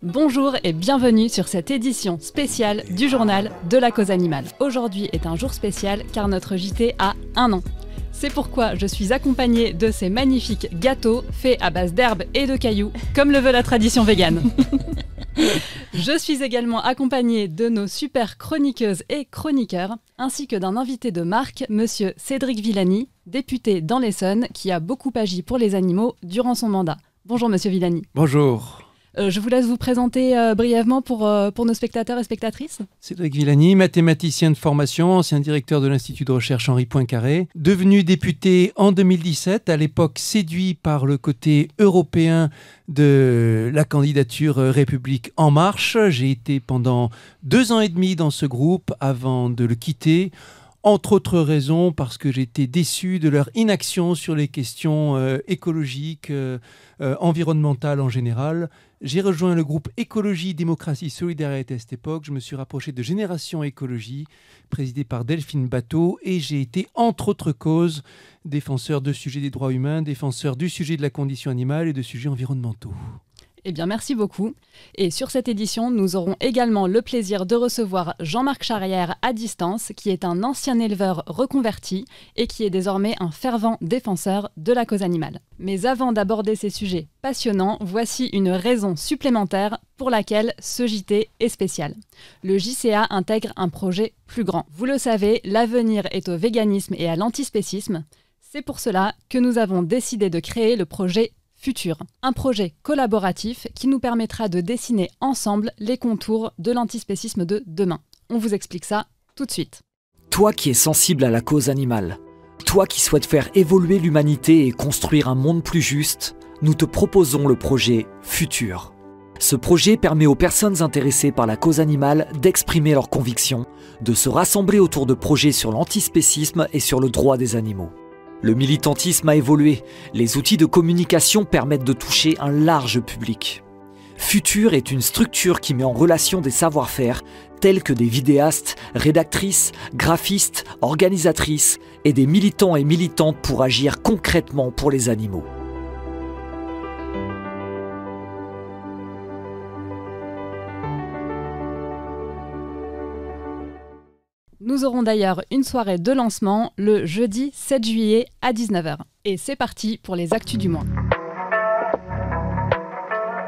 Bonjour et bienvenue sur cette édition spéciale du journal de la cause animale. Aujourd'hui est un jour spécial car notre JT a 1 an. C'est pourquoi je suis accompagnée de ces magnifiques gâteaux faits à base d'herbes et de cailloux, comme le veut la tradition végane. Je suis également accompagnée de nos super chroniqueuses et chroniqueurs, ainsi que d'un invité de marque, monsieur Cédric Villani, député dans l'Essonne, qui a beaucoup agi pour les animaux durant son mandat. Bonjour monsieur Villani. Bonjour. Je vous laisse vous présenter brièvement pour nos spectateurs et spectatrices. Cédric Villani, mathématicien de formation, ancien directeur de l'Institut de recherche Henri Poincaré, devenu député en 2017, à l'époque séduit par le côté européen de la candidature République En Marche. J'ai été pendant 2 ans et demi dans ce groupe avant de le quitter. Entre autres raisons, parce que j'étais déçu de leur inaction sur les questions écologiques, environnementales en général. J'ai rejoint le groupe Écologie, Démocratie, Solidarité à cette époque. Je me suis rapproché de Génération Écologie, présidé par Delphine Batteau, et j'ai été, entre autres causes, défenseur de sujets des droits humains, défenseur du sujet de la condition animale et de sujets environnementaux. Eh bien, merci beaucoup. Et sur cette édition, nous aurons également le plaisir de recevoir Jean-Marc Charrière à distance, qui est un ancien éleveur reconverti et qui est désormais un fervent défenseur de la cause animale. Mais avant d'aborder ces sujets passionnants, voici une raison supplémentaire pour laquelle ce JT est spécial. Le JCA intègre un projet plus grand. Vous le savez, l'avenir est au véganisme et à l'antispécisme. C'est pour cela que nous avons décidé de créer le projet Futur, un projet collaboratif qui nous permettra de dessiner ensemble les contours de l'antispécisme de demain. On vous explique ça tout de suite. Toi qui es sensible à la cause animale, toi qui souhaites faire évoluer l'humanité et construire un monde plus juste, nous te proposons le projet Futur. Ce projet permet aux personnes intéressées par la cause animale d'exprimer leurs convictions, de se rassembler autour de projets sur l'antispécisme et sur le droit des animaux. Le militantisme a évolué, les outils de communication permettent de toucher un large public. Futur est une structure qui met en relation des savoir-faire tels que des vidéastes, rédactrices, graphistes, organisatrices et des militants et militantes pour agir concrètement pour les animaux. Nous aurons d'ailleurs une soirée de lancement le jeudi 7 juillet à 19h. Et c'est parti pour les actus du mois.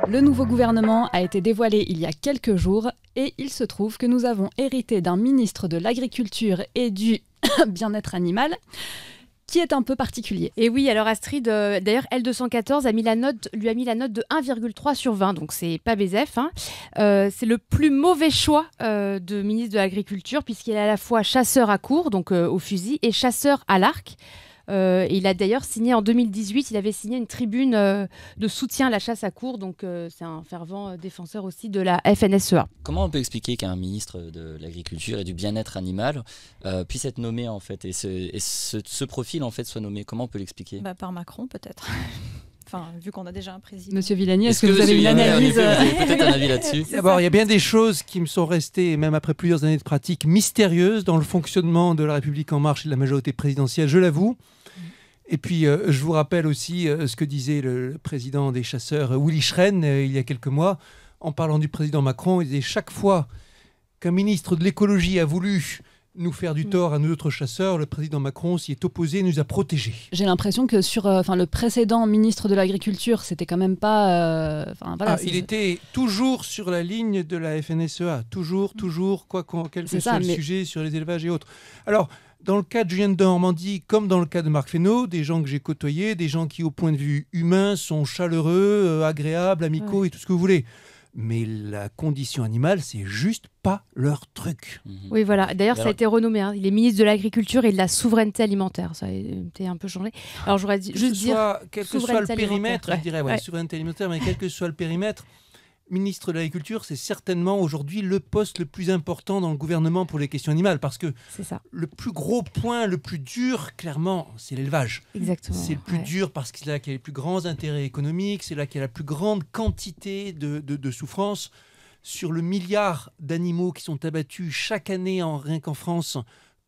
Le nouveau gouvernement a été dévoilé il y a quelques jours et il se trouve que nous avons hérité d'un ministre de l'Agriculture et du bien-être animal qui est un peu particulier. Et oui, alors Astrid, d'ailleurs, L214 lui a mis la note de 1,3 sur 20, donc c'est pas BZF. C'est le plus mauvais choix de ministre de l'Agriculture, puisqu'il est à la fois chasseur à courre, donc au fusil, et chasseur à l'arc. Et il a d'ailleurs signé en 2018, il avait signé une tribune de soutien à la chasse à courre, donc c'est un fervent défenseur aussi de la FNSEA. Comment on peut expliquer qu'un ministre de l'Agriculture et du bien-être animal puisse être nommé en fait, et ce profil en fait soit nommé? Comment on peut l'expliquer? Par Macron peut-être. Enfin, vu qu'on a déjà un président. Monsieur Villani, est-ce que vous avez une analyse vous avez peut-être un avis là-dessus? D'abord, il y a bien des choses qui me sont restées, même après plusieurs années de pratique, mystérieuses dans le fonctionnement de la République En Marche et de la majorité présidentielle, je l'avoue. Et puis, je vous rappelle aussi ce que disait le président des chasseurs, Willy Schren, il y a quelques mois, en parlant du président Macron. Il disait chaque fois qu'un ministre de l'écologie a voulu nous faire du tort à nous autres chasseurs, le président Macron s'y est opposé et nous a protégés. J'ai l'impression que sur le précédent ministre de l'Agriculture, c'était quand même pas... il était toujours sur la ligne de la FNSEA, toujours, quel que soit le sujet sur les élevages et autres. Alors, dans le cas de Julien de Normandie, comme dans le cas de Marc Fesneau, des gens que j'ai côtoyés, des gens qui, au point de vue humain, sont chaleureux, agréables, amicaux et tout ce que vous voulez. Mais la condition animale, c'est juste pas leur truc. Oui, voilà. D'ailleurs, ça a été renommé. Il est ministre de l'Agriculture et de la Souveraineté Alimentaire. Ça a été un peu changé. Alors, j'aurais dit quel que soit le périmètre, je dirais, souveraineté alimentaire, mais quel que soit le périmètre, ministre de l'Agriculture, c'est certainement aujourd'hui le poste le plus important dans le gouvernement pour les questions animales, parce que le plus gros point, le plus dur, clairement, c'est l'élevage. Exactement. C'est le plus dur parce que c'est là qu'il y a les plus grands intérêts économiques, c'est là qu'il y a la plus grande quantité de souffrance. Sur le milliard d'animaux qui sont abattus chaque année rien qu'en France,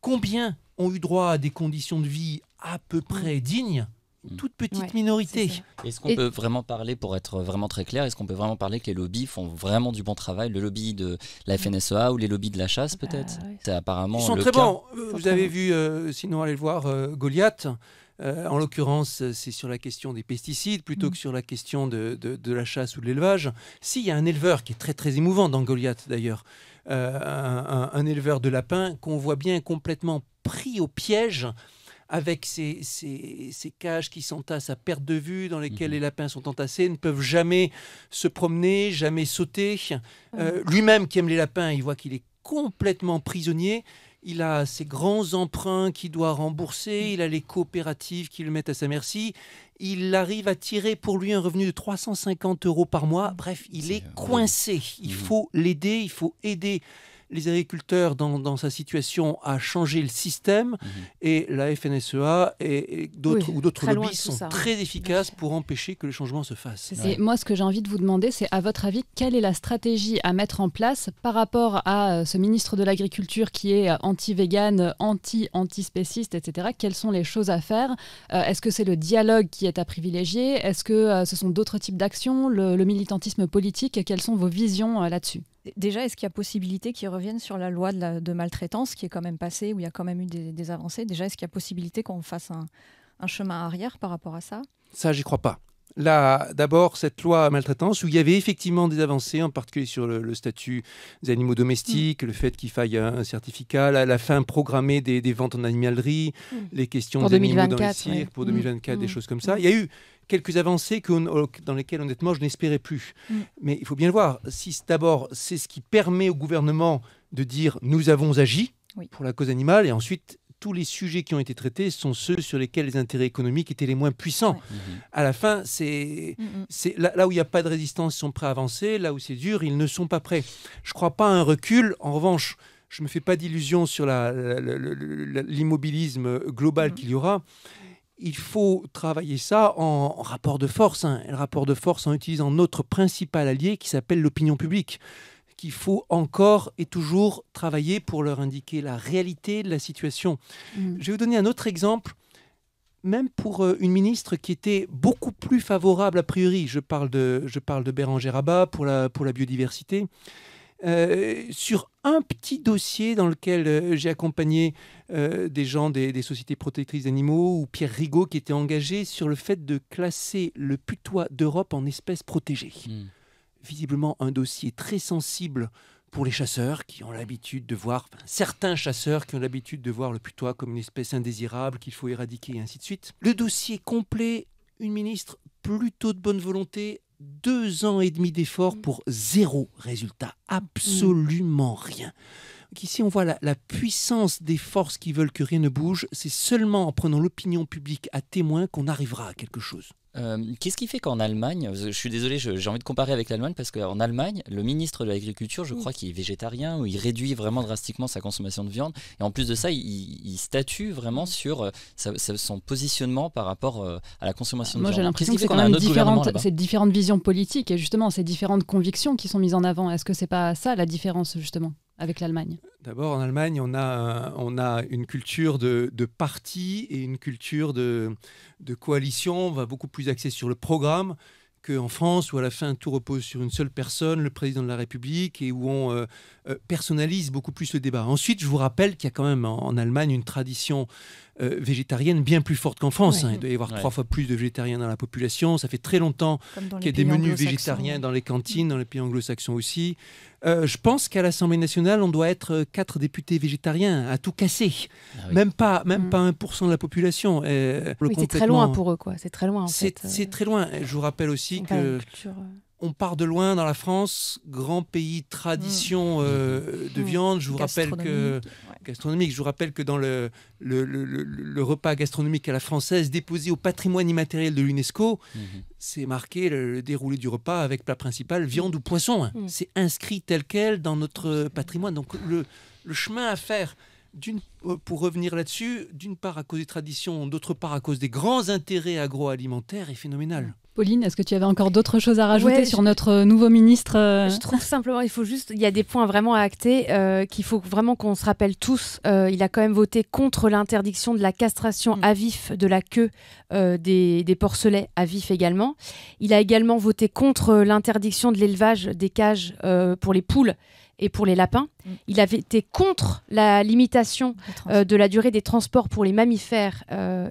combien ont eu droit à des conditions de vie à peu près dignes? une toute petite Ouais, minorité. c'est ça. Est-ce qu'on Et- peut vraiment parler, pour être vraiment très clair, est-ce qu'on peut vraiment parler que les lobbies font vraiment du bon travail, le lobby de la FNSEA ou les lobbies de la chasse peut-être? ouais. C'est apparemment Ils sont le très cas. bons. Vous très avez bons. vu, sinon allez le voir, Goliath. En l'occurrence, c'est sur la question des pesticides plutôt que sur la question de la chasse ou de l'élevage. Si, il y a un éleveur qui est très très émouvant dans Goliath d'ailleurs. Un éleveur de lapins qu'on voit bien complètement pris au piège avec ces cages qui s'entassent à perte de vue, dans lesquelles les lapins sont entassés, ne peuvent jamais se promener, jamais sauter. Lui-même qui aime les lapins, il voit qu'il est complètement prisonnier. Il a ses grands emprunts qu'il doit rembourser, il a les coopératives qui le mettent à sa merci. Il arrive à tirer pour lui un revenu de 350 € par mois. Bref, il est coincé. Il faut l'aider, il faut aider les agriculteurs dans sa situation à changer le système. Et la FNSEA et d'autres ou d'autres très loin lobbies de tout sont ça. très efficaces pour empêcher que le changement se fasse. C'est ça. Et moi, ce que j'ai envie de vous demander, c'est à votre avis, quelle est la stratégie à mettre en place par rapport à ce ministre de l'Agriculture qui est anti-vegan, anti-spéciste, etc. Quelles sont les choses à faire? Est-ce que c'est le dialogue qui est à privilégier? Est-ce que ce sont d'autres types d'actions? Le militantisme politique? Quelles sont vos visions là-dessus? Déjà, est-ce qu'il y a possibilité qu'ils reviennent sur la loi de maltraitance qui est quand même passée, où il y a quand même eu des avancées? Déjà, est-ce qu'il y a possibilité qu'on fasse un chemin arrière par rapport à ça? Ça, j'y crois pas. Là, d'abord, cette loi maltraitance, où il y avait effectivement des avancées, en particulier sur le statut des animaux domestiques, le fait qu'il faille un certificat, la fin programmée des ventes en animalerie, les questions Pour des animaux dans les 2024, cirques, ouais. pour 2024, des choses comme ça. Il y a eu quelques avancées dans lesquelles, honnêtement, je n'espérais plus. Mais il faut bien le voir. Si d'abord, c'est ce qui permet au gouvernement de dire « nous avons agi » pour la cause animale, et ensuite tous les sujets qui ont été traités sont ceux sur lesquels les intérêts économiques étaient les moins puissants. À la fin, c'est là où il n'y a pas de résistance, ils sont prêts à avancer. Là où c'est dur, ils ne sont pas prêts. Je ne crois pas à un recul. En revanche, je ne me fais pas d'illusions sur l'immobilisme global qu'il y aura. Il faut travailler ça en rapport de force. Le rapport de force en utilisant notre principal allié qui s'appelle l'opinion publique, qu'il faut encore et toujours travailler pour leur indiquer la réalité de la situation. Je vais vous donner un autre exemple, même pour une ministre qui était beaucoup plus favorable a priori. Je parle de Bérangère Abba pour la biodiversité. Sur un petit dossier dans lequel j'ai accompagné des gens des sociétés protectrices d'animaux, ou Pierre Rigaud qui était engagé sur le fait de classer le putois d'Europe en espèce protégée. Visiblement un dossier très sensible pour les chasseurs qui ont l'habitude de voir, certains chasseurs qui ont l'habitude de voir le putois comme une espèce indésirable qu'il faut éradiquer et ainsi de suite. Le dossier complet, une ministre plutôt de bonne volonté, 2 ans et demi d'efforts pour 0 résultat, absolument rien. Donc ici, on voit la puissance des forces qui veulent que rien ne bouge. C'est seulement en prenant l'opinion publique à témoin qu'on arrivera à quelque chose. Qu'est-ce qui fait qu'en Allemagne, je suis désolé, j'ai envie de comparer avec l'Allemagne, parce qu'en Allemagne, le ministre de l'Agriculture, je crois qu'il est végétarien, ou il réduit vraiment drastiquement sa consommation de viande, et en plus de ça, il statue vraiment sur son positionnement par rapport à la consommation de Moi, viande. j'ai l'impression que Qu'est-ce c'est qui fait quand qu'on a un même autre gouvernement ces là-bas? différentes visions politiques et justement ces différentes convictions qui sont mises en avant. Est-ce que c'est pas ça la différence justement avec l'Allemagne? D'abord, en Allemagne, on a une culture de parti et une culture de coalition. On va beaucoup plus axer sur le programme qu'en France, où à la fin, tout repose sur une seule personne, le président de la République, et où on personnalise beaucoup plus le débat. Ensuite, je vous rappelle qu'il y a quand même en Allemagne une tradition végétarienne bien plus forte qu'en France. Il doit y avoir 3 fois plus de végétariens dans la population. Ça fait très longtemps qu'il y a des menus végétariens dans les cantines, dans les pays anglo-saxons aussi. Je pense qu'à l'Assemblée nationale, on doit être 4 députés végétariens à tout casser. Même pas 1% de la population. C'est très loin pour eux, quoi. C'est très loin, en fait. C'est très loin. Je vous rappelle aussi que on part de loin dans la France, grand pays de tradition de viande. Je vous rappelle que gastronomique. Je vous rappelle que dans le repas gastronomique à la française déposé au patrimoine immatériel de l'UNESCO, c'est marqué le déroulé du repas avec plat principal, viande ou poisson. C'est inscrit tel quel dans notre patrimoine. Donc le chemin à faire d'une pour revenir là-dessus, d'une part à cause des traditions, d'autre part à cause des grands intérêts agroalimentaires, est phénoménal. Pauline, est-ce que tu avais encore d'autres choses à rajouter Ouais, sur notre nouveau ministre Je trouve simplement, il y a des points vraiment à acter qu'il faut vraiment qu'on se rappelle tous. Il a quand même voté contre l'interdiction de la castration à vif de la queue des porcelets à vif également. Il a également voté contre l'interdiction de l'élevage des cages pour les poules et pour les lapins. Il avait été contre la limitation de la durée des transports pour les mammifères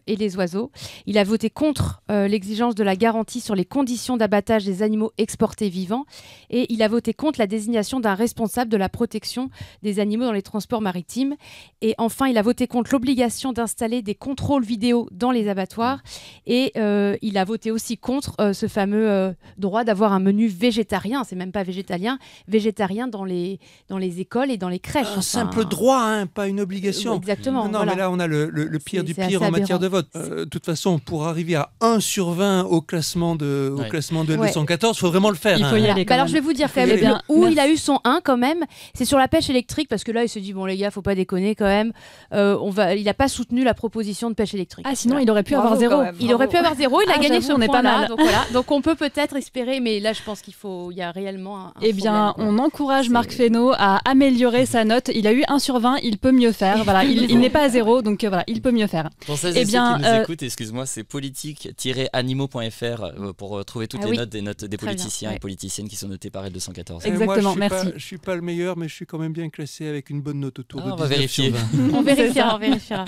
et les oiseaux. Il a voté contre l'exigence de la garantie sur les conditions d'abattage des animaux exportés vivants. Et il a voté contre la désignation d'un responsable de la protection des animaux dans les transports maritimes. Et enfin, il a voté contre l'obligation d'installer des contrôles vidéo dans les abattoirs. Et il a voté aussi contre ce fameux droit d'avoir un menu végétarien, c'est même pas végétalien, végétarien dans les écoles et dans les crèches. Un simple droit, hein, pas une obligation. Exactement. Non, voilà. mais là, on a le pire du C'est pire en assez matière de aberrant. vote. De toute façon, pour arriver à 1 sur 20 au classement de L214, il faut vraiment le faire. Il faut y hein. aller. Alors je vais vous dire quand même Eh bien, où merci. il a eu son 1 quand même, c'est sur la pêche électrique parce que là il se dit bon les gars faut pas déconner quand même, il n'a pas soutenu la proposition de pêche électrique. Ah, sinon, Voilà. il aurait pu Bravo avoir 0. quand même. Il aurait pu avoir 0, il a Ah, gagné j'avoue, ce on est pas point-là, mal. donc voilà. Donc on peut peut-être espérer, mais là je pense il y a réellement un Eh bien, problème, on encourage C'est- Marc Fesneau à améliorer sa note. Il a eu 1 sur 20, il peut mieux faire. Voilà, il n'est pas à 0, donc voilà, il peut mieux faire. Pour celles Eh et ceux bien, qui nous écoutent, excuse-moi, c'est politique-animaux.fr pour trouver toutes Ah les oui. notes des Très politiciens bien, et politiciennes qui sont notées par L214. Exactement, moi, merci. Je ne suis pas le meilleur, mais je suis quand même bien classé avec une bonne note autour Ah, de on va 19 sur vérifier. 20. On vérifiera, ça. on vérifiera.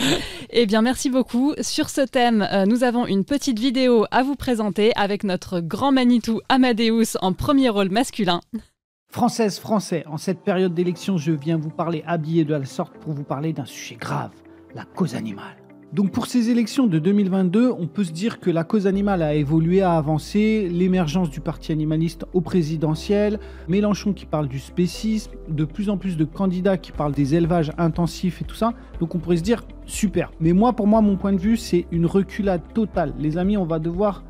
Eh bien, merci beaucoup. Sur ce thème, nous avons une petite vidéo à vous présenter avec notre grand Manitou Amadeus en premier rôle masculin. Françaises, Français, en cette période d'élection, je viens vous parler habillé de la sorte pour vous parler d'un sujet grave, la cause animale. Donc pour ces élections de 2022, on peut se dire que la cause animale a évolué, a avancé, l'émergence du parti animaliste au présidentiel, Mélenchon qui parle du spécisme, de plus en plus de candidats qui parlent des élevages intensifs et tout ça. Donc on pourrait se dire super. Mais pour moi, mon point de vue, c'est une reculade totale. Les amis, on va devoir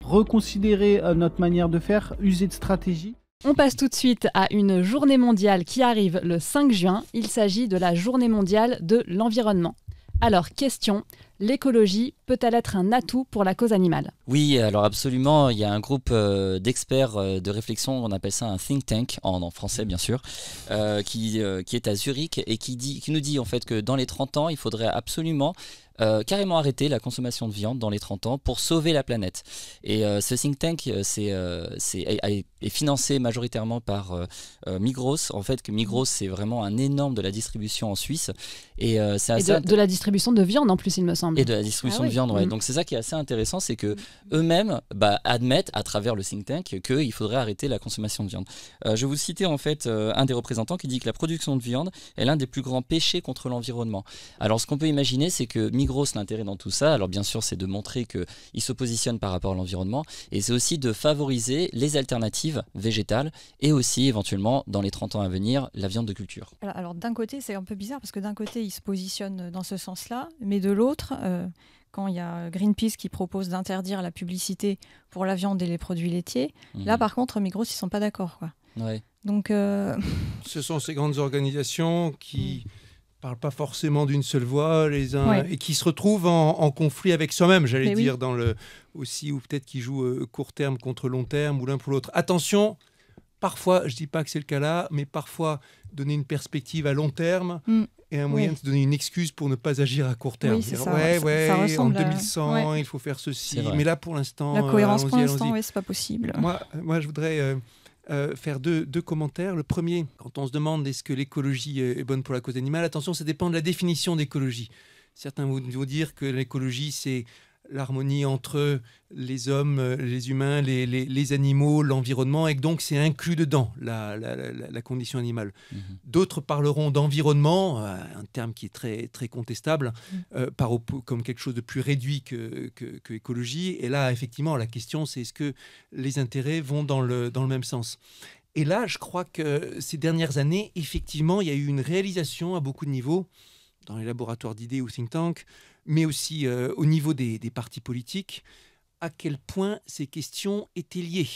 reconsidérer notre manière de faire, user de stratégie. On passe tout de suite à une journée mondiale qui arrive le 5 juin. Il s'agit de la journée mondiale de l'environnement. Alors, question, l'écologie peut-elle être un atout pour la cause animale ? Oui, alors absolument. Il y a un groupe d'experts de réflexion, on appelle ça un think tank, en français bien sûr, qui est à Zurich et qui nous dit en fait que dans les 30 ans, il faudrait absolument carrément arrêter la consommation de viande dans les 30 ans pour sauver la planète. Et ce think tank est financé majoritairement par Migros. En fait, que Migros, c'est vraiment un énorme de la distribution en Suisse. Et c'est Et assez de la distribution de viande en plus, il me semble. et de la distribution de viande, ouais. Donc c'est ça qui est assez intéressant, c'est que eux-mêmes admettent à travers le think tank qu'il faudrait arrêter la consommation de viande. Je vais vous citer en fait un des représentants qui dit que la production de viande est l'un des plus grands péchés contre l'environnement. Alors ce qu'on peut imaginer, c'est que Migros, l'intérêt dans tout ça, alors bien sûr c'est de montrer qu'il se positionne par rapport à l'environnement, et c'est aussi de favoriser les alternatives végétales et aussi éventuellement dans les 30 ans à venir la viande de culture. Alors d'un côté, c'est un peu bizarre parce que d'un côté, il se positionne dans ce sens-là, mais de l'autre, quand il y a Greenpeace qui propose d'interdire la publicité pour la viande et les produits laitiers, là par contre, Migros, ils sont pas d'accord, quoi. Ouais. Donc, Ce sont ces grandes organisations qui parlent pas forcément d'une seule voix, les uns, Ouais. et qui se retrouvent en conflit avec soi-même, j'allais Mais oui. dire, aussi, ou peut-être qui jouent court terme contre long terme, ou l'un pour l'autre. Attention, parfois, je dis pas que c'est le cas là, mais parfois, donner une perspective à long terme est un moyen Oui. de se donner une excuse pour ne pas agir à court terme. Oui, c'est Dire, ça, ouais, ça en ressemble à- 2100, ouais. il faut faire ceci, C'est vrai. mais là, pour l'instant, la cohérence pour allons-y, l'instant, allons-y. ouais, c'est pas possible. Moi, je voudrais faire deux commentaires. Le premier, quand on se demande est-ce que l'écologie est bonne pour la cause animale, attention, ça dépend de la définition d'écologie. Certains vont dire que l'écologie, c'est l'harmonie entre les hommes, les humains, les animaux, l'environnement, et que donc c'est inclus dedans la condition animale. D'autres parleront d'environnement, un terme qui est très, très contestable, comme quelque chose de plus réduit que écologie. Et là, effectivement, la question, c'est est-ce que les intérêts vont dans le même sens ? Et là, je crois que ces dernières années, effectivement, il y a eu une réalisation à beaucoup de niveaux, dans les laboratoires d'idées ou think tanks, mais aussi au niveau des partis politiques, à quel point ces questions étaient liées,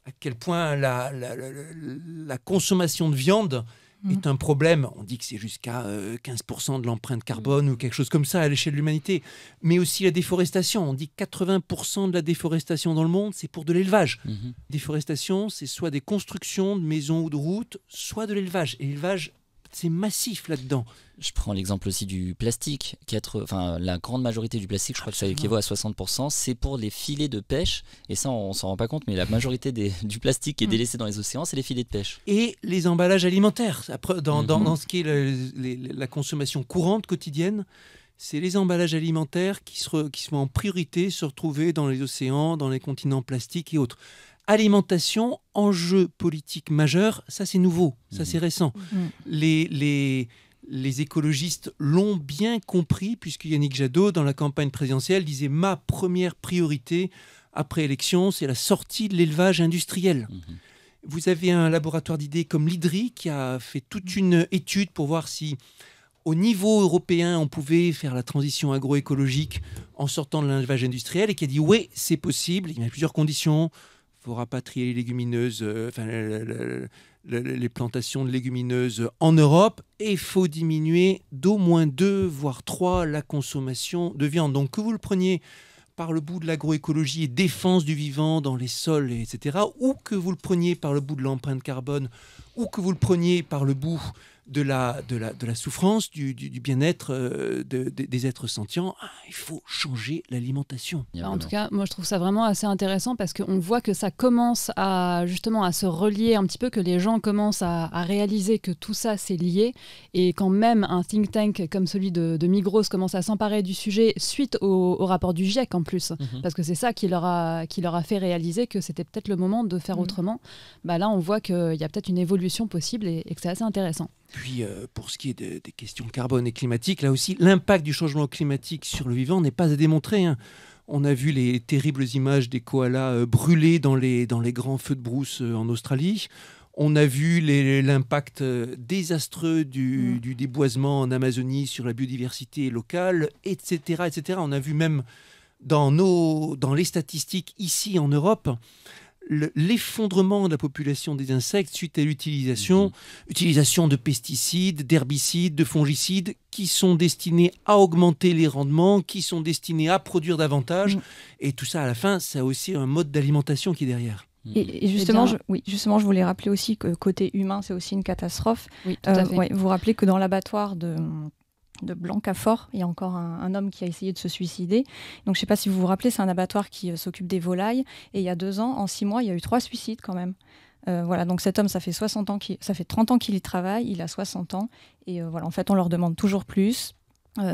à quel point la consommation de viande est un problème. On dit que c'est jusqu'à 15% de l'empreinte carbone ou quelque chose comme ça à l'échelle de l'humanité. Mais aussi la déforestation. On dit que 80% de la déforestation dans le monde, c'est pour de l'élevage. Déforestation, c'est soit des constructions de maisons ou de routes, soit de l'élevage. Et l'élevage, c'est massif là-dedans. Je prends l'exemple aussi du plastique. La grande majorité du plastique, je crois que ça équivaut à 60%, c'est pour les filets de pêche. Et ça, on s'en rend pas compte, mais la majorité du plastique qui est délaissé dans les océans, c'est les filets de pêche. Et les emballages alimentaires. Après, dans ce qui est la consommation courante quotidienne, c'est les emballages alimentaires qui sont en priorité se retrouver dans les océans, dans les continents plastiques et autres. Alimentation, enjeu politique majeur, ça c'est nouveau, ça c'est récent. Les écologistes l'ont bien compris, puisque Yannick Jadot, dans la campagne présidentielle, disait « Ma première priorité après élection, c'est la sortie de l'élevage industriel ». Vous avez un laboratoire d'idées comme l'IDRI qui a fait toute une étude pour voir si, au niveau européen, on pouvait faire la transition agroécologique en sortant de l'élevage industriel et qui a dit « Oui, c'est possible, il y a plusieurs conditions ». Il faut rapatrier les légumineuses, les plantations de légumineuses en Europe, et il faut diminuer d'au moins 2, voire 3 la consommation de viande. Donc que vous le preniez par le bout de l'agroécologie et défense du vivant dans les sols, etc., ou que vous le preniez par le bout de l'empreinte carbone, ou que vous le preniez par le bout de la souffrance, du bien-être des êtres sentients, il faut changer l'alimentation. En tout cas, moi je trouve ça vraiment assez intéressant parce qu'on voit que ça commence à se relier un petit peu, que les gens commencent à réaliser que tout ça c'est lié, et quand même un think tank comme celui de Migros commence à s'emparer du sujet suite au rapport du GIEC en plus, parce que c'est ça qui leur a fait réaliser que c'était peut-être le moment de faire autrement. Là on voit qu'il y a peut-être une évolution possible et que c'est assez intéressant. Puis, pour ce qui est des questions carbone et climatiques, là aussi, l'impact du changement climatique sur le vivant n'est pas à démontrer. On a vu les terribles images des koalas brûlés dans les grands feux de brousse en Australie. On a vu l'impact désastreux du déboisement en Amazonie sur la biodiversité locale, etc., etc. On a vu même dans les statistiques ici en Europe l'effondrement de la population des insectes suite à l'utilisation de pesticides, d'herbicides, de fongicides qui sont destinés à augmenter les rendements, qui sont destinés à produire davantage. Et tout ça, à la fin, ça a aussi un mode d'alimentation qui est derrière. Et justement, je voulais rappeler aussi que côté humain, c'est aussi une catastrophe. Oui, tout à fait. Vous vous rappelez que dans l'abattoir de Blancafort, il y a encore un homme qui a essayé de se suicider. Donc je ne sais pas si vous vous rappelez, c'est un abattoir qui s'occupe des volailles. Et il y a 2 ans, en 6 mois, il y a eu 3 suicides quand même. Donc cet homme, ça fait 30 ans qu'il y travaille, il a 60 ans. Et en fait, on leur demande toujours plus,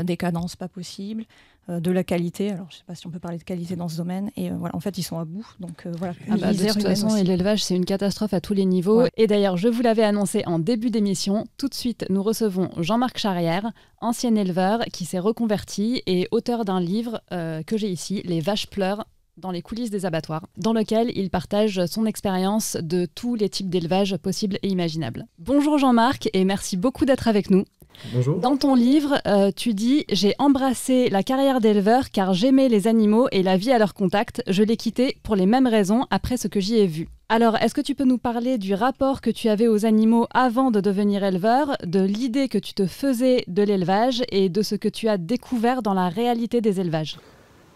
des cadences pas possibles, de la qualité. Alors je ne sais pas si on peut parler de qualité dans ce domaine. Et en fait, ils sont à bout. Donc de toute façon, l'élevage, c'est une catastrophe à tous les niveaux. Ouais. Et d'ailleurs, je vous l'avais annoncé en début d'émission. Tout de suite, nous recevons Jean-Marc Charrière, ancien éleveur qui s'est reconverti et auteur d'un livre que j'ai ici, Les vaches pleurent, dans les coulisses des abattoirs, dans lequel il partage son expérience de tous les types d'élevage possibles et imaginables. Bonjour Jean-Marc et merci beaucoup d'être avec nous. Bonjour. Dans ton livre, tu dis « J'ai embrassé la carrière d'éleveur car j'aimais les animaux et la vie à leur contact. Je l'ai quitté pour les mêmes raisons après ce que j'y ai vu. » Alors, est-ce que tu peux nous parler du rapport que tu avais aux animaux avant de devenir éleveur, de l'idée que tu te faisais de l'élevage et de ce que tu as découvert dans la réalité des élevages ?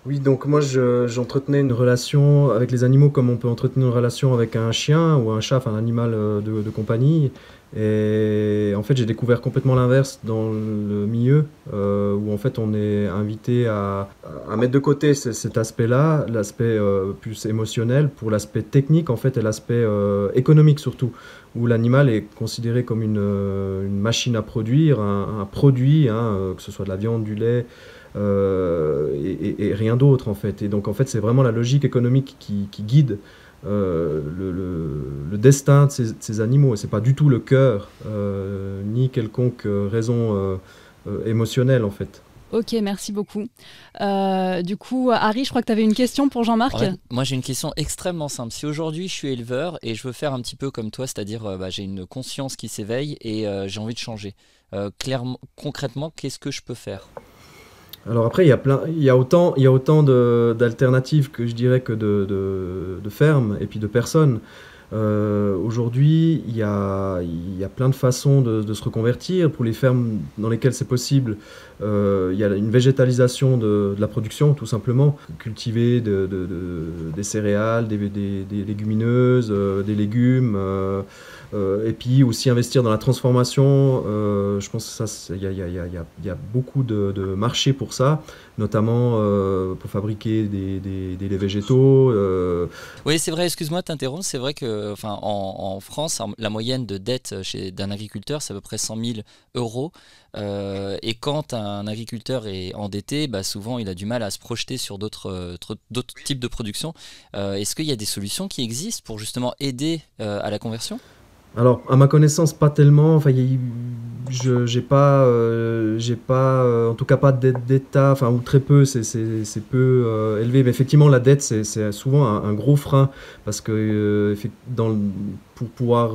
Oui, donc moi j'entretenais une relation avec les animaux comme on peut entretenir une relation avec un chien ou un chat, enfin un animal de compagnie. Et en fait j'ai découvert complètement l'inverse dans le milieu où en fait on est invité à mettre de côté cet aspect-là, l'aspect plus émotionnel pour l'aspect technique en fait et l'aspect économique surtout, où l'animal est considéré comme une machine à produire, un produit, que ce soit de la viande, du lait, et rien d'autre en fait. Et donc en fait c'est vraiment la logique économique qui guide le destin de ces animaux, et c'est pas du tout le cœur ni quelconque raison émotionnelle en fait. Ok, merci beaucoup. Du coup, Harry, je crois que tu avais une question pour Jean-Marc. Ouais, moi, j'ai une question extrêmement simple. Si aujourd'hui, je suis éleveur et je veux faire un petit peu comme toi, c'est-à-dire j'ai une conscience qui s'éveille et j'ai envie de changer, clairement, concrètement, qu'est-ce que je peux faire ? Alors après, il y a autant d'alternatives que je dirais que de fermes et puis de personnes. Aujourd'hui, il y a plein de façons de se reconvertir. Pour les fermes dans lesquelles c'est possible, il y a une végétalisation de la production, tout simplement. Cultiver des céréales, des légumineuses, des légumes, et puis aussi investir dans la transformation. Je pense que il y a beaucoup de marchés pour ça, notamment pour fabriquer des laits végétaux. Oui, c'est vrai, excuse-moi de t'interrompre, c'est vrai que en France, la moyenne de dette d'un agriculteur, c'est à peu près 100 000 euros. Et quand un agriculteur est endetté, souvent il a du mal à se projeter sur d'autres types de production. Est-ce qu'il y a des solutions qui existent pour justement aider à la conversion ? Alors, à ma connaissance, pas tellement. Enfin, j'ai pas, en tout cas pas d'aide d'État, ou très peu, c'est peu élevé. Mais effectivement, la dette, c'est souvent un gros frein, parce que pour pouvoir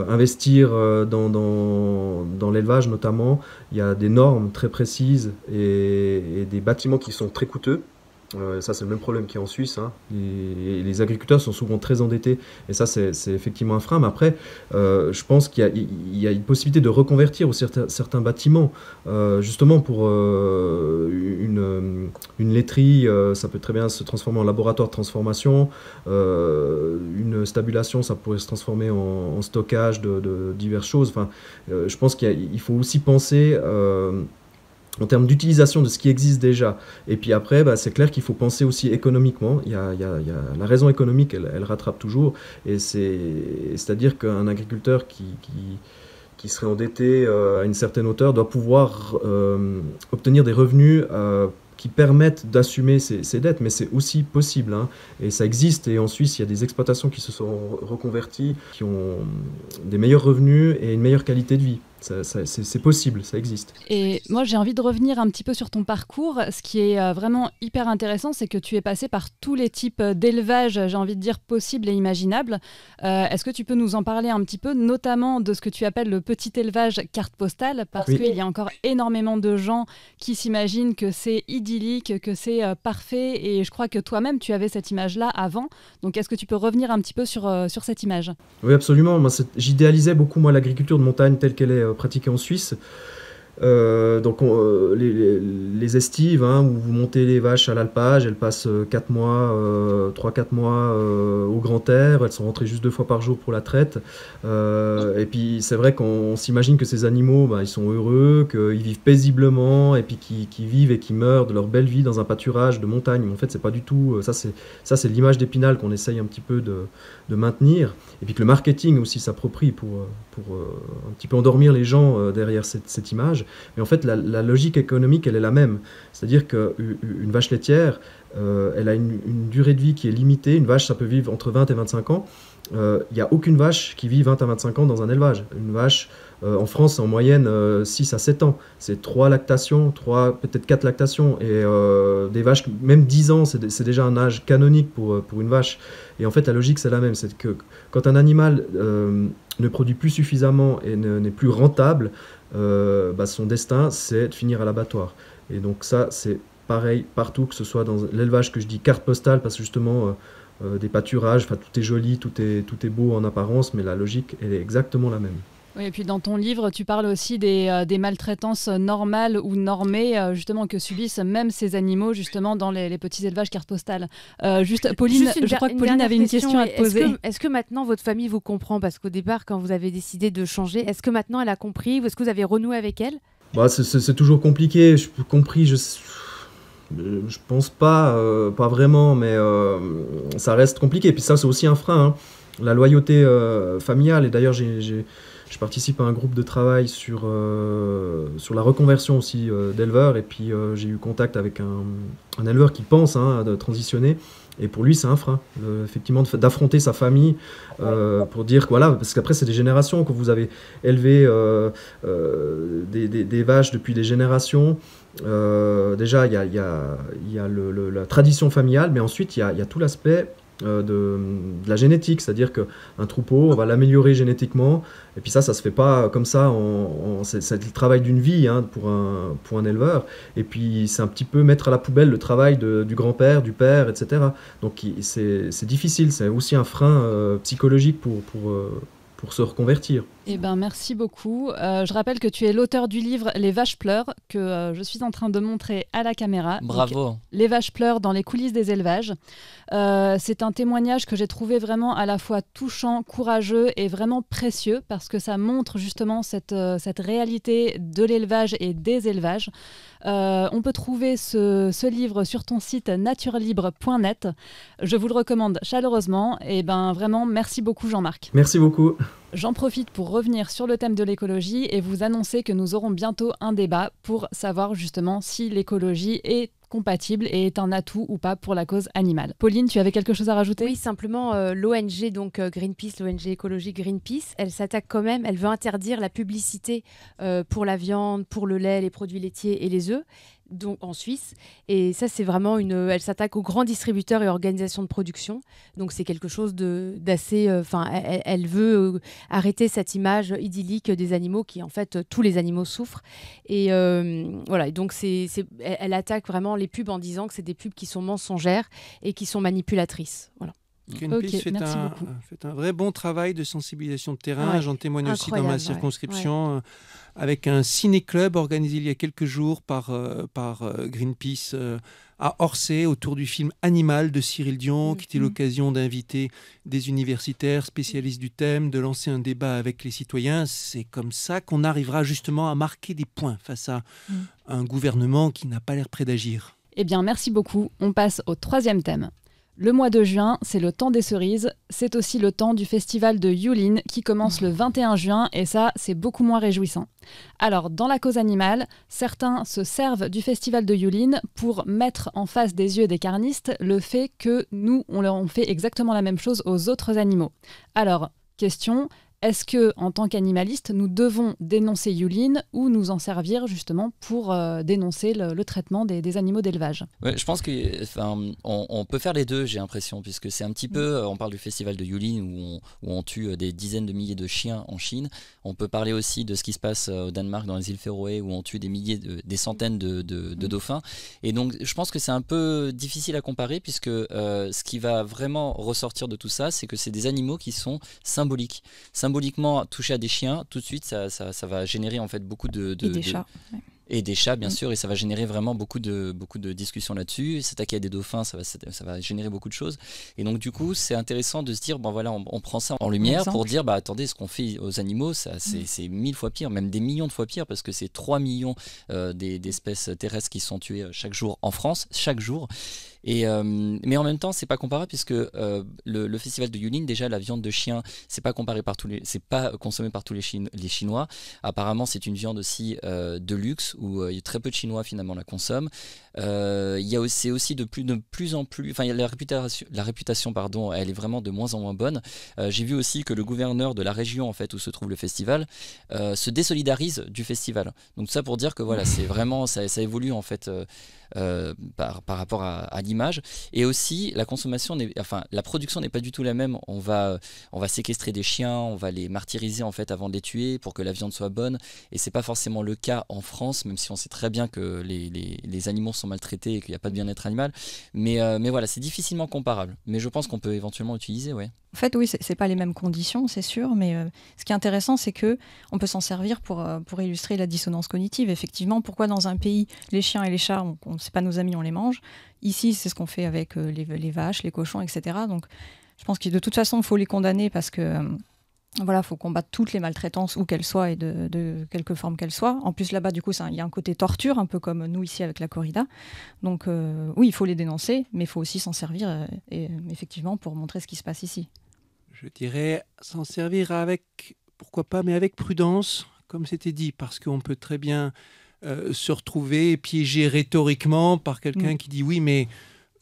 investir dans l'élevage notamment, il y a des normes très précises et des bâtiments qui sont très coûteux. Ça, c'est le même problème qu'il y a en Suisse, hein. Les agriculteurs sont souvent très endettés, et ça, c'est effectivement un frein. Mais après, je pense qu'il y a une possibilité de reconvertir certains bâtiments, justement pour une laiterie. Ça peut très bien se transformer en laboratoire de transformation. Une stabulation, ça pourrait se transformer en stockage de diverses choses. Je pense qu'il faut aussi penser en termes d'utilisation de ce qui existe déjà. Et puis après, c'est clair qu'il faut penser aussi économiquement. Il y a la raison économique, elle rattrape toujours. Et c'est-à-dire qu'un agriculteur qui serait endetté à une certaine hauteur doit pouvoir obtenir des revenus qui permettent d'assumer ces dettes, mais c'est aussi possible, hein. Et ça existe, et en Suisse, il y a des exploitations qui se sont reconverties, qui ont des meilleurs revenus et une meilleure qualité de vie. C'est possible, ça existe. Et moi, j'ai envie de revenir un petit peu sur ton parcours. Ce qui est vraiment hyper intéressant, c'est que tu es passé par tous les types d'élevage, j'ai envie de dire, possibles et imaginables. Est-ce que tu peux nous en parler un petit peu, notamment de ce que tu appelles le petit élevage carte postale, parce qu'il y a encore énormément de gens qui s'imaginent que c'est idyllique, que c'est parfait, et je crois que toi-même, tu avais cette image-là avant. Donc, est-ce que tu peux revenir un petit peu sur cette image ? Oui, absolument. J'idéalisais beaucoup, l'agriculture de montagne telle qu'elle est pratiquée en Suisse. Donc les estives, où vous montez les vaches à l'alpage, elles passent 3-4 mois au grand air, elles sont rentrées juste 2 fois par jour pour la traite. Et puis c'est vrai qu'on s'imagine que ces animaux, ils sont heureux, qu'ils vivent paisiblement, et puis qu'ils vivent et qu'ils meurent de leur belle vie dans un pâturage de montagne. Mais en fait, c'est pas du tout ça. C'est l'image d'Épinal qu'on essaye un petit peu de maintenir, et puis que le marketing aussi s'approprie pour un petit peu endormir les gens derrière cette image. Mais en fait, la logique économique, elle est la même. C'est-à-dire qu'une vache laitière, elle a une durée de vie qui est limitée. Une vache, ça peut vivre entre 20 et 25 ans. Il n'y a aucune vache qui vit 20 à 25 ans dans un élevage. Une vache, en France, c'est en moyenne 6 à 7 ans. C'est 3 lactations, peut-être 4 lactations. Et des vaches, même 10 ans, c'est déjà un âge canonique pour une vache. Et en fait, la logique, c'est la même. C'est que quand un animal ne produit plus suffisamment et n'est plus rentable, son destin, c'est de finir à l'abattoir. Et donc ça, c'est pareil partout, que ce soit dans l'élevage que je dis carte postale, parce que justement, des pâturages, tout est joli, tout est beau en apparence, mais la logique, elle est exactement la même. Oui, et puis dans ton livre, tu parles aussi des maltraitances normales ou normées, justement, que subissent même ces animaux, justement, dans les petits élevages carte postale. Pauline, je crois que Pauline avait une question à te poser. Est-ce que maintenant votre famille vous comprend ? Parce qu'au départ, quand vous avez décidé de changer, est-ce que maintenant elle a compris, ou est-ce que vous avez renoué avec elle ? C'est toujours compliqué. Je pense pas vraiment, mais ça reste compliqué. Et puis ça, c'est aussi un frein, hein. La loyauté familiale. Et d'ailleurs, je participe à un groupe de travail sur la reconversion aussi d'éleveurs, et puis j'ai eu contact avec un éleveur qui pense de transitionner, et pour lui c'est un frein, effectivement, d'affronter sa famille pour dire que voilà, parce qu'après c'est des générations, que vous avez élevé des vaches depuis des générations. Déjà il y a la tradition familiale, mais ensuite il y a tout l'aspect de la génétique, c'est-à-dire qu'un troupeau, on va l'améliorer génétiquement, et puis ça se fait pas comme ça, c'est le travail d'une vie pour un éleveur, et puis c'est un petit peu mettre à la poubelle le travail du grand-père, du père, etc. Donc c'est difficile, c'est aussi un frein psychologique pour se reconvertir. Eh ben, merci beaucoup. Je rappelle que tu es l'auteur du livre Les vaches pleurent, que je suis en train de montrer à la caméra. Bravo. Donc, Les vaches pleurent dans les coulisses des élevages. C'est un témoignage que j'ai trouvé vraiment à la fois touchant, courageux et vraiment précieux parce que ça montre justement cette réalité de l'élevage et des élevages. On peut trouver ce livre sur ton site naturelibre.net. Je vous le recommande chaleureusement. Et ben vraiment, merci beaucoup Jean-Marc. Merci beaucoup. J'en profite pour revenir sur le thème de l'écologie et vous annoncer que nous aurons bientôt un débat pour savoir justement si l'écologie est compatible et est un atout ou pas pour la cause animale. Pauline, tu avais quelque chose à rajouter ? Oui, simplement l'ONG, donc Greenpeace, l'ONG écologique Greenpeace, elle s'attaque quand même, elle veut interdire la publicité pour la viande, pour le lait, les produits laitiers et les œufs, donc en Suisse. Et ça, c'est vraiment elle s'attaque aux grands distributeurs et organisations de production. Donc c'est quelque chose d'assez... elle veut arrêter cette image idyllique des animaux qui, en fait, tous les animaux souffrent. Et voilà, donc elle attaque vraiment les pubs en disant que c'est des pubs qui sont mensongères et qui sont manipulatrices. Voilà. Greenpeace fait un vrai bon travail de sensibilisation de terrain. Ouais, j'en témoigne aussi dans ma circonscription, ouais. Avec un ciné-club organisé il y a quelques jours par Greenpeace à Orsay, autour du film Animal de Cyril Dion, qui était l'occasion d'inviter des universitaires spécialistes du thème, de lancer un débat avec les citoyens. C'est comme ça qu'on arrivera justement à marquer des points face à un gouvernement qui n'a pas l'air prêt d'agir. Eh bien, merci beaucoup. On passe au troisième thème. Le mois de juin, c'est le temps des cerises. C'est aussi le temps du festival de Yulin qui commence le 21 juin et ça, c'est beaucoup moins réjouissant. Alors, dans la cause animale, certains se servent du festival de Yulin pour mettre en face des yeux des carnistes le fait que nous, on fait exactement la même chose aux autres animaux. Alors, question... Est-ce que, en tant qu'animaliste, nous devons dénoncer Yulin ou nous en servir justement pour dénoncer le traitement des animaux d'élevage ? Ouais, je pense qu'on peut faire les deux, j'ai l'impression, puisque c'est un petit peu, on parle du festival de Yulin où on tue des dizaines de milliers de chiens en Chine. On peut parler aussi de ce qui se passe au Danemark, dans les îles Féroé, où on tue des centaines de dauphins. Et donc, je pense que c'est un peu difficile à comparer, puisque ce qui va vraiment ressortir de tout ça, c'est que c'est des animaux qui sont symboliquement toucher à des chiens, tout de suite ça va générer en fait beaucoup de chats. Ouais. Et des chats bien sûr, et ça va générer vraiment beaucoup de discussions là-dessus. S'attaquer à des dauphins, ça va générer beaucoup de choses. Et donc du coup c'est intéressant de se dire, bon voilà, on prend ça en lumière pour dire, bah attendez, ce qu'on fait aux animaux, c'est 1000 fois pire, même des millions de fois pire, parce que c'est 3 millions d'espèces terrestres qui sont tuées chaque jour en France, chaque jour. Mais en même temps, c'est pas comparable puisque le festival de Yulin, déjà la viande de chien, c'est pas consommé par tous les Chinois. Apparemment, c'est une viande aussi de luxe où très peu de Chinois finalement la consomment. C'est aussi de plus en plus, enfin la réputation pardon, elle est vraiment de moins en moins bonne. J'ai vu aussi que le gouverneur de la région en fait où se trouve le festival se désolidarise du festival. Donc ça pour dire que voilà, c'est vraiment ça évolue en fait. Par rapport à l'image, et aussi la production n'est pas du tout la même. On va séquestrer des chiens, on va les martyriser en fait avant de les tuer pour que la viande soit bonne, et c'est pas forcément le cas en France, même si on sait très bien que les animaux sont maltraités et qu'il n'y a pas de bien-être animal, mais voilà, c'est difficilement comparable, mais je pense qu'on peut éventuellement utiliser, ouais. En fait, oui, c'est pas les mêmes conditions, c'est sûr, mais ce qui est intéressant, c'est que on peut s'en servir pour illustrer la dissonance cognitive. Effectivement, pourquoi dans un pays, les chiens et les chats, c'est pas nos amis, on les mange. Ici, c'est ce qu'on fait avec les vaches, les cochons, etc. Donc, je pense que de toute façon, il faut les condamner parce que voilà, faut combattre toutes les maltraitances, où qu'elles soient et de quelque forme qu'elles soient. En plus, là-bas, du coup, il y a un côté torture, un peu comme nous ici avec la corrida. Donc, oui, il faut les dénoncer, mais il faut aussi s'en servir, effectivement, pour montrer ce qui se passe ici. Je dirais s'en servir pourquoi pas, mais avec prudence, comme c'était dit, parce qu'on peut très bien se retrouver piégé rhétoriquement par quelqu'un qui dit oui, mais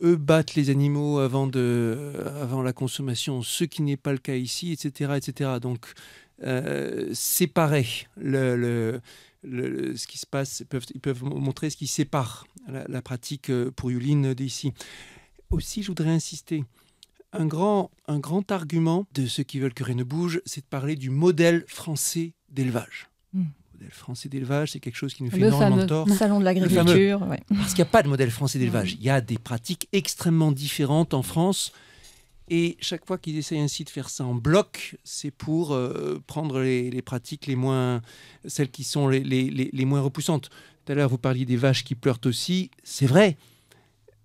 eux battent les animaux avant la consommation, ce qui n'est pas le cas ici, etc. etc. Donc, séparer ce qui se passe, ils peuvent montrer ce qui sépare la pratique pour Yulin d'ici. Aussi, je voudrais insister, Un grand argument de ceux qui veulent que rien ne bouge, c'est de parler du modèle français d'élevage. Le modèle français d'élevage, c'est quelque chose qui nous fait énormément de tort. Salon de l'agriculture. Ouais. Parce qu'il n'y a pas de modèle français d'élevage. Il y a des pratiques extrêmement différentes en France. Et chaque fois qu'ils essayent ainsi de faire ça en bloc, c'est pour prendre les pratiques celles qui sont les moins repoussantes. Tout à l'heure, vous parliez des vaches qui pleurent aussi. C'est vrai.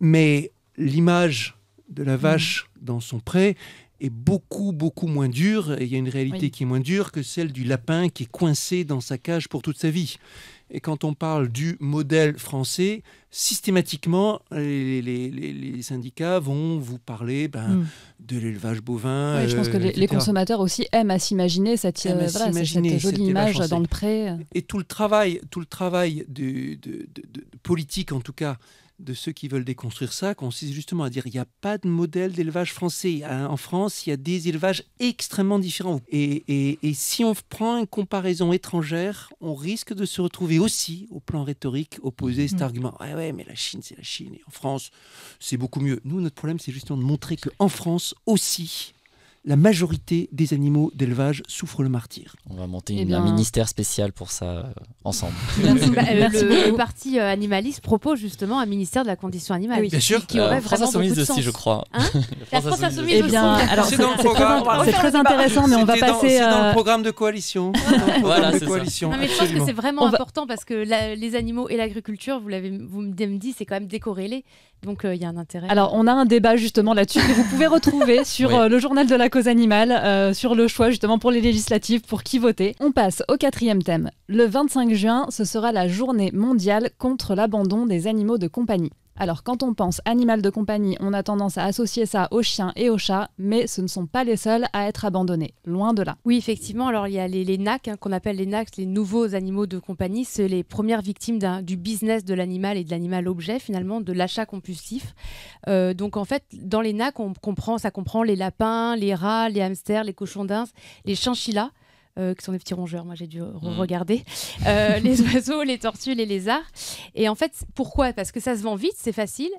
Mais l'image de la vache dans son pré est beaucoup, beaucoup moins dure. Et il y a une réalité qui est moins dure que celle du lapin qui est coincé dans sa cage pour toute sa vie. Et quand on parle du modèle français, systématiquement, les syndicats vont vous parler de l'élevage bovin. Oui, je pense que les consommateurs aussi aiment à s'imaginer cette jolie image dans le pré. Et tout le travail de politique, en tout cas, de ceux qui veulent déconstruire ça, consiste justement à dire qu'il n'y a pas de modèle d'élevage français. En France, il y a des élevages extrêmement différents. Et si on prend une comparaison étrangère, on risque de se retrouver aussi, au plan rhétorique, opposé cet argument. Ouais, mais la Chine, c'est la Chine. Et en France, c'est beaucoup mieux. Nous, notre problème, c'est justement de montrer qu'en France aussi, la majorité des animaux d'élevage souffrent le martyre. On va monter un ministère spécial pour ça ensemble. Le parti animaliste propose justement un ministère de la condition animale. Oui, bien sûr. Qui aurait France vraiment Insoumise beaucoup de sens. aussi, je crois. La France Insoumise aussi. Alors c'est dans le programme. C'est très intéressant, mais on va passer. C'est dans le programme de coalition. Voilà, c'est ça. Non, mais je pense que c'est vraiment important parce que les animaux et l'agriculture, vous me dites, c'est quand même décorrélé. Donc il y a un intérêt. Alors on a un débat justement là-dessus que vous pouvez retrouver sur le journal de la cause animale, sur le choix justement pour les législatives, pour qui voter. On passe au 4e thème. Le 25 juin, ce sera la journée mondiale contre l'abandon des animaux de compagnie. Alors quand on pense animal de compagnie, on a tendance à associer ça aux chiens et aux chats, mais ce ne sont pas les seuls à être abandonnés, loin de là. Oui, effectivement, alors il y a les NAC, qu'on appelle les NAC, les nouveaux animaux de compagnie, c'est les premières victimes du business de l'animal et de l'animal objet, finalement, de l'achat compulsif. Donc en fait, dans les NAC, ça comprend les lapins, les rats, les hamsters, les cochons d'Inde, les chinchillas, qui sont des petits rongeurs, moi j'ai dû regarder, les oiseaux, les tortues, les lézards. Et en fait, pourquoi ? Parce que ça se vend vite, c'est facile,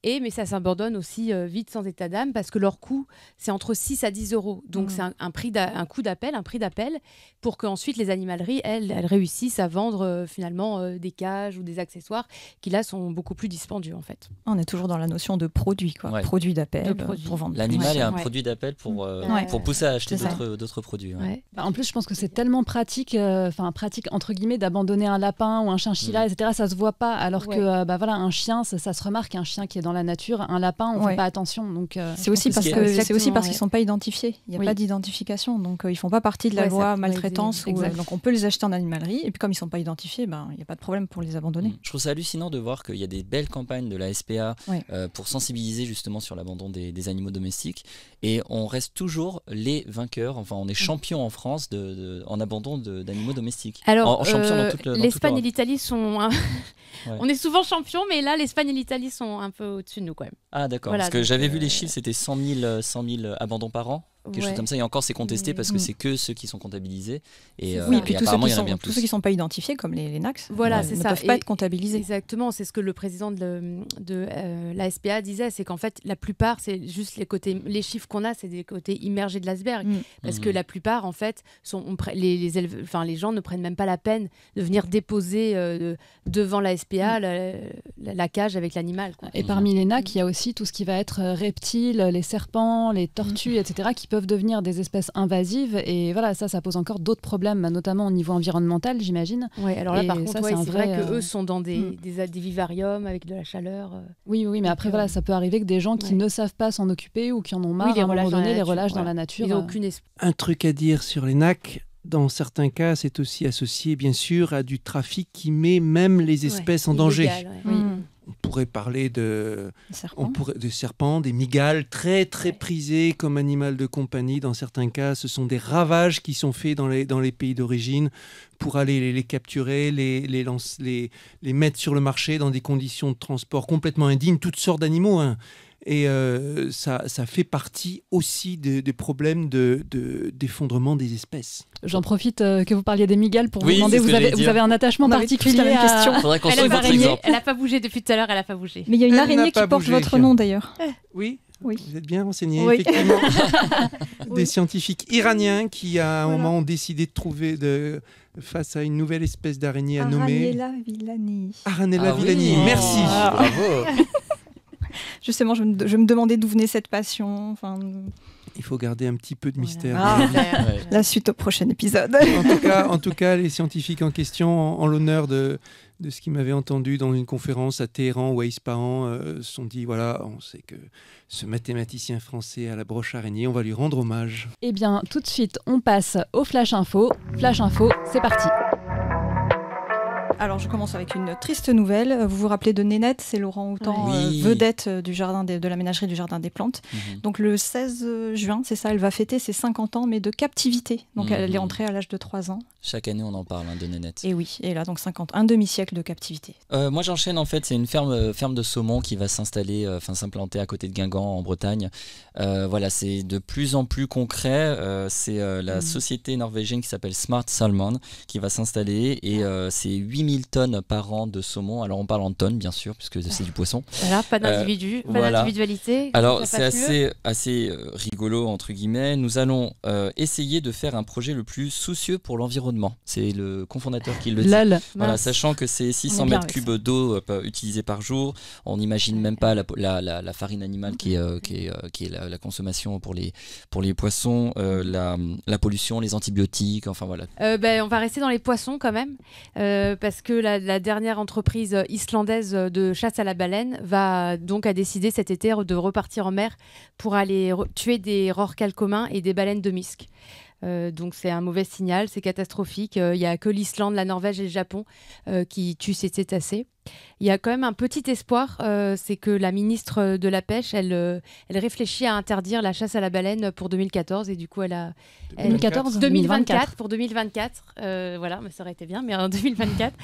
mais ça s'abandonne aussi vite sans état d'âme, parce que leur coût, c'est entre 6 à 10 euros. Donc c'est un prix d'appel, pour qu'ensuite les animaleries, elles réussissent à vendre finalement des cages ou des accessoires qui là sont beaucoup plus dispendieux en fait. On est toujours dans la notion de produit, quoi. Ouais. Produit d'appel pour vendre. L'animal est un produit d'appel pour pousser à acheter d'autres produits. Ouais. En plus, je pense que c'est tellement pratique entre guillemets, d'abandonner un lapin ou un chinchilla, etc. Ça se voit pas, alors que un chien, ça se remarque, un chien qui est dans la nature, un lapin, on fait pas attention. Donc c'est aussi parce qu'ils sont pas identifiés. Il n'y a pas d'identification, donc ils font pas partie de la loi maltraitance. Donc on peut les acheter en animalerie, et puis comme ils sont pas identifiés, il n'y a pas de problème pour les abandonner. Je trouve ça hallucinant de voir qu'il y a des belles campagnes de la SPA pour sensibiliser justement sur l'abandon des animaux domestiques, et on reste toujours les vainqueurs. Enfin, on est champion en France en abandon d'animaux domestiques. Alors, dans l'Espagne et l'Italie sont... On est souvent champions, mais là, l'Espagne et l'Italie sont un peu au-dessus de nous quand même. Ah d'accord, parce que j'avais vu les chiffres, c'était 100 000 abandons par an. Quelque chose comme ça, et encore c'est contesté parce que c'est que ceux qui sont comptabilisés, et puis apparemment il y en a bien plus. Tous ceux qui ne sont pas identifiés, comme les NACS, ne peuvent pas être comptabilisés. Exactement, c'est ce que le président de la SPA disait, c'est qu'en fait la plupart, c'est juste les chiffres qu'on a, c'est des côtés immergés de l'iceberg, parce que la plupart en fait, les gens ne prennent même pas la peine de venir déposer devant la SPA la cage avec l'animal. Et parmi les NAC, il y a aussi tout ce qui va être reptiles, les serpents, les tortues, etc., qui peuvent devenir des espèces invasives, et voilà, ça pose encore d'autres problèmes, notamment au niveau environnemental, j'imagine. Oui, alors là, par contre, c'est vrai qu'eux sont dans des vivariums avec de la chaleur. Oui, mais après, voilà, ça peut arriver que des gens qui ne savent pas s'en occuper ou qui en ont marre, à un moment donné, les relâchent dans la nature. Ils n'ont aucune espèce. Un truc à dire sur les NAC, dans certains cas, c'est aussi associé, bien sûr, à du trafic qui met même les espèces en danger. On pourrait parler de serpents, des migales, très très prisés comme animal de compagnie. Dans certains cas, ce sont des ravages qui sont faits dans les pays d'origine pour aller les capturer, les mettre sur le marché dans des conditions de transport complètement indignes, toutes sortes d'animaux. Et ça fait partie aussi des problèmes d'effondrement des espèces. J'en profite que vous parliez des migales pour vous demander, vous avez un attachement particulier à... question. Faudrait qu'on soit votre exemple. Elle n'a pas bougé depuis tout à l'heure, elle n'a pas bougé. Mais il y a une araignée qui porte votre nom d'ailleurs. Oui. Oui. Vous êtes bien renseigné, Oui. effectivement. Des Oui. scientifiques iraniens qui, à un Voilà. moment, ont décidé de trouver, face à une nouvelle espèce d'araignée à nommer... Aranella villani. Aranella Ah oui. villani. Merci. Ah. Bravo. Justement, je me demandais d'où venait cette passion. Enfin, Il faut garder un petit peu de mystère. Ah. Ouais. la suite au prochain épisode. En tout cas, les scientifiques en question, en l'honneur de ce qu'ils m'avaient entendu dans une conférence à Téhéran ou à Ispahan, se sont dit, voilà, on sait que ce mathématicien français à la broche araignée, on va lui rendre hommage. Eh bien, tout de suite, on passe au Flash Info. Flash Info, c'est parti. Alors, je commence avec une triste nouvelle. Vous vous rappelez de Nénette, c'est Laurent Houtan, Oui. vedette du jardin de la ménagerie du Jardin des Plantes. Mhm. Donc, le 16 juin, c'est ça, elle va fêter ses 50 ans, mais de captivité. Donc, elle est Mhm. entrée à l'âge de 3 ans. Chaque année, on en parle de Nénette. Et oui, et là, donc 50, un demi-siècle de captivité. Moi j'enchaîne en fait, c'est une ferme de saumon qui va s'implanter à côté de Guingamp en Bretagne. Voilà, c'est de plus en plus concret. C'est la société norvégienne qui s'appelle Smart Salmon qui va s'installer et c'est 8000 tonnes par an de saumon. Alors on parle en tonnes bien sûr puisque c'est du poisson. Voilà, pas d'individu, pas voilà. d'individualité. Alors ça passe c'est assez rigolo entre guillemets. Nous allons essayer de faire un projet le plus soucieux pour l'environnement. C'est le cofondateur qui le dit. Lol. Voilà, Mince. sachant que c'est 600 On est bien mètres avec cubes d'eau utilisés par jour, on n'imagine même pas la farine animale qui est la consommation pour les poissons, la pollution, les antibiotiques, enfin voilà. On va rester dans les poissons quand même, parce que la dernière entreprise islandaise de chasse à la baleine a décidé cet été de repartir en mer pour aller tuer des rorquals communs et des baleines de Misk. Donc c'est un mauvais signal, c'est catastrophique. Il n'y a que l'Islande, la Norvège et le Japon qui tuent ces cétacés. Il y a quand même un petit espoir, c'est que la ministre de la Pêche, elle réfléchit à interdire la chasse à la baleine pour 2014 et du coup 2024 pour 2024. Voilà, mais ça aurait été bien, mais en 2024.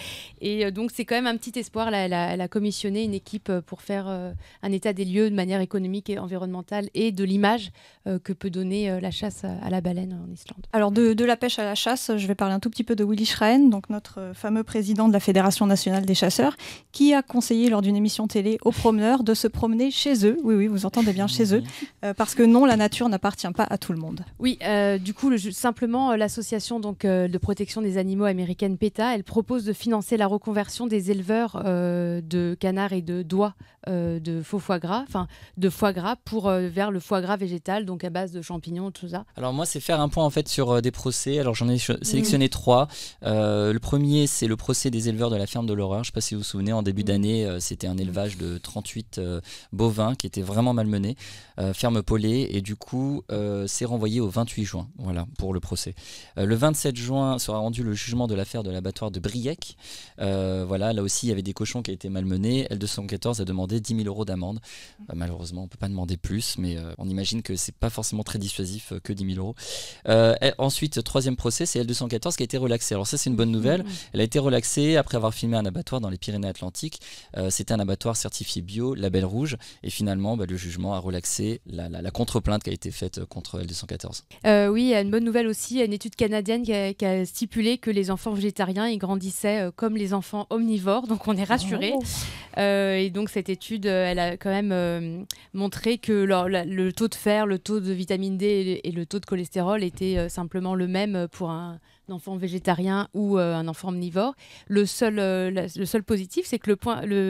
Et donc c'est quand même un petit espoir. Là, elle a commissionné une équipe pour faire un état des lieux de manière économique et environnementale et de l'image que peut donner la chasse à la baleine en Islande. Alors, de la pêche à la chasse, je vais parler un tout petit peu de Willy Schrein, donc notre fameux président de la Fédération nationale des chasseurs, qui a conseillé lors d'une émission télé aux promeneurs de se promener chez eux. Oui, vous entendez bien, chez eux. Parce que non, la nature n'appartient pas à tout le monde. Oui, du coup, simplement, l'association de protection des animaux américaine PETA, elle propose de financer la reconversion des éleveurs de canards et de doigts de faux foie gras, vers le foie gras végétal, donc à base de champignons, tout ça. Alors moi c'est faire un point en fait sur des procès. Alors j'en ai sélectionné 3. Le premier c'est le procès des éleveurs de la ferme de l'Horreur. Je ne sais pas si vous vous souvenez, en début d'année c'était un élevage de 38 bovins qui était vraiment malmené, ferme Paulet, et du coup c'est renvoyé au 28 juin voilà, pour le procès. Le 27 juin sera rendu le jugement de l'affaire de l'abattoir de Briec. Voilà, là aussi il y avait des cochons qui avaient été malmenés. L214 a demandé 10 000 € d'amende. Malheureusement on ne peut pas demander plus, mais on imagine que c'est pas forcément très dissuasif que 10 000 €. Ensuite, troisième procès, c'est L214 qui a été relaxé. Alors ça, c'est une bonne nouvelle. Elle a été relaxée après avoir filmé un abattoir dans les Pyrénées-Atlantiques. C'était un abattoir certifié bio, label rouge. Et finalement, le jugement a relaxé la contre-plainte qui a été faite contre L214. Oui, il y a une bonne nouvelle aussi. Il y a une étude canadienne qui a stipulé que les enfants végétariens, ils grandissaient comme les enfants omnivores. Donc on est rassurés. Et donc cette étude, elle a quand même montré que le taux de fer, le taux de vitamine D et le taux de cholestérol était simplement le même pour un enfant végétarien ou un enfant omnivore. Le seul positif, c'est que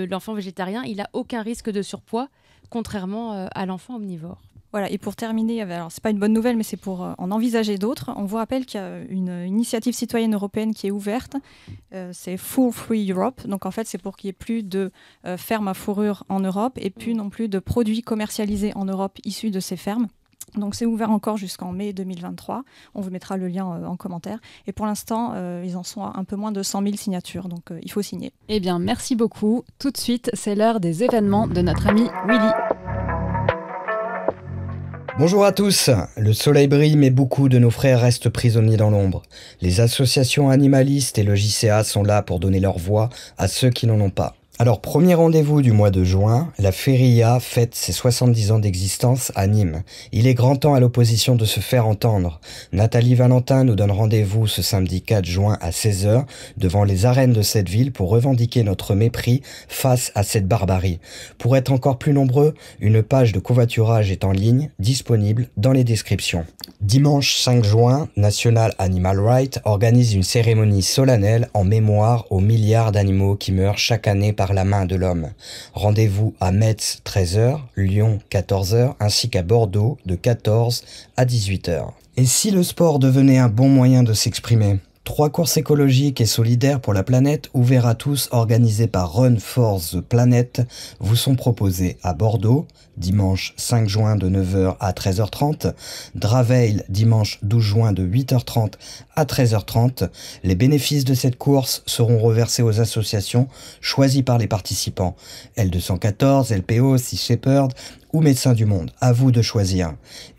l'enfant végétarien, il n'a aucun risque de surpoids, contrairement à l'enfant omnivore. Voilà, et pour terminer, alors c'est pas une bonne nouvelle, mais c'est pour en envisager d'autres. On vous rappelle qu'il y a une initiative citoyenne européenne qui est ouverte, c'est Fur Free Europe. Donc en fait, c'est pour qu'il n'y ait plus de fermes à fourrure en Europe et plus non plus de produits commercialisés en Europe issus de ces fermes. Donc c'est ouvert encore jusqu'en mai 2023. On vous mettra le lien en commentaire. Et pour l'instant, ils en sont à un peu moins de 100 000 signatures, donc il faut signer. Eh bien, merci beaucoup. Tout de suite, c'est l'heure des événements de notre ami Willy. Bonjour à tous, le soleil brille mais beaucoup de nos frères restent prisonniers dans l'ombre. Les associations animalistes et le JCA sont là pour donner leur voix à ceux qui n'en ont pas. Alors, premier rendez-vous du mois de juin, la Feria fête ses 70 ans d'existence à Nîmes. Il est grand temps à l'opposition de se faire entendre. Nathalie Valentin nous donne rendez-vous ce samedi 4 juin à 16h devant les arènes de cette ville pour revendiquer notre mépris face à cette barbarie. Pour être encore plus nombreux, une page de covoiturage est en ligne, disponible dans les descriptions. Dimanche 5 juin, National Animal Rights organise une cérémonie solennelle en mémoire aux milliards d'animaux qui meurent chaque année par la main de l'homme. Rendez-vous à Metz 13h, Lyon 14h ainsi qu'à Bordeaux de 14 à 18h. Et si le sport devenait un bon moyen de s'exprimer ? 3 courses écologiques et solidaires pour la planète, ouvertes à tous, organisées par Run for the Planet, vous sont proposées à Bordeaux, dimanche 5 juin de 9h à 13h30, Draveil, dimanche 12 juin de 8h30 à 13h30. Les bénéfices de cette course seront reversés aux associations choisies par les participants. L214, LPO, Sea Shepherd ou Médecins du Monde. À vous de choisir.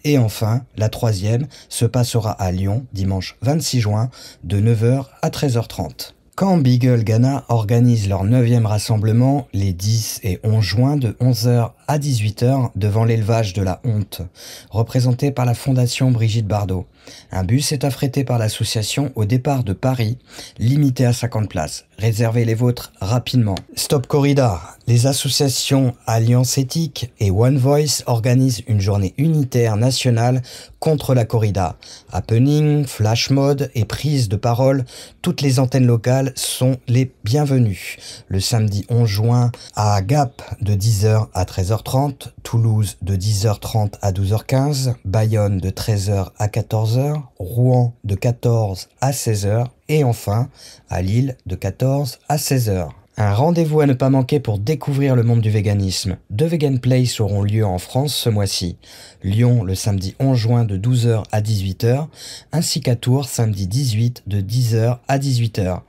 Et enfin, la 3e se passera à Lyon, dimanche 26 juin, de 9h à 13h30. Quand Beagle Ghana organise leur 9e rassemblement les 10 et 11 juin de 11h à 18h devant l'élevage de la honte, représenté par la Fondation Brigitte Bardot. Un bus est affrété par l'association au départ de Paris, limité à 50 places. Réservez les vôtres rapidement. Stop Corrida. Les associations Alliance Éthique et One Voice organisent une journée unitaire nationale contre la corrida. Happening, flash mob et prise de parole, toutes les antennes locales sont les bienvenues. Le samedi 11 juin à Gap de 10h à 13h30, Toulouse de 10h30 à 12h15, Bayonne de 13h à 14h, Rouen de 14 à 16h et enfin à Lille de 14 à 16h. Un rendez-vous à ne pas manquer pour découvrir le monde du véganisme. 2 Vegan Place auront lieu en France ce mois-ci. Lyon le samedi 11 juin de 12h à 18h, ainsi qu'à Tours samedi 18 de 10h à 18h.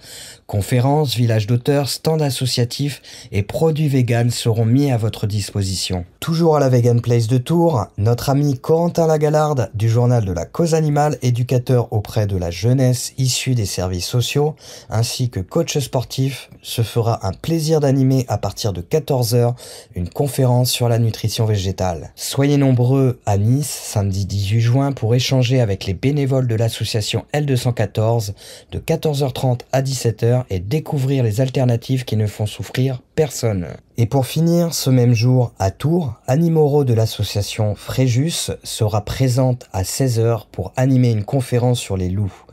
Conférences, villages d'auteurs, stands associatifs et produits véganes seront mis à votre disposition. Toujours à la Vegan Place de Tours, notre ami Corentin Lagalarde du journal de la cause animale, éducateur auprès de la jeunesse issue des services sociaux, ainsi que coach sportif, se fera un plaisir d'animer à partir de 14h une conférence sur la nutrition végétale. Soyez nombreux à Nice, samedi 18 juin, pour échanger avec les bénévoles de l'association L214 de 14h30 à 17h et découvrir les alternatives qui ne font souffrir personne. Et pour finir, ce même jour, à Tours, Annie Moreau de l'association Fréjus sera présente à 16h pour animer une conférence sur les loups.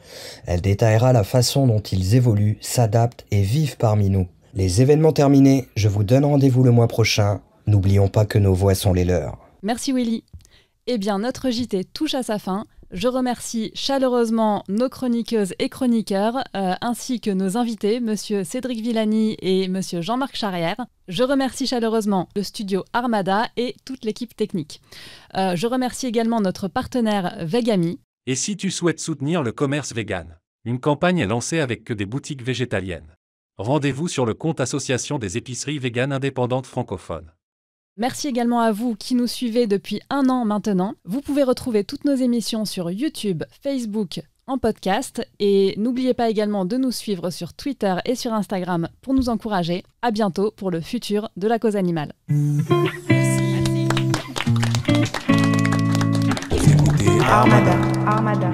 Elle détaillera la façon dont ils évoluent, s'adaptent et vivent parmi nous. Les événements terminés, je vous donne rendez-vous le mois prochain. N'oublions pas que nos voix sont les leurs. Merci Willy. Eh bien, notre JT touche à sa fin. Je remercie chaleureusement nos chroniqueuses et chroniqueurs, ainsi que nos invités, Monsieur Cédric Villani et Monsieur Jean-Marc Charrière. Je remercie chaleureusement le studio Armada et toute l'équipe technique. Je remercie également notre partenaire Vegami. Et si tu souhaites soutenir le commerce vegan, une campagne est lancée avec que des boutiques végétaliennes. Rendez-vous sur le compte Association des épiceries véganes indépendantes francophones. Merci également à vous qui nous suivez depuis 1 an maintenant. Vous pouvez retrouver toutes nos émissions sur YouTube, Facebook, en podcast. Et n'oubliez pas également de nous suivre sur Twitter et sur Instagram pour nous encourager. À bientôt pour le futur de la cause animale. Armada.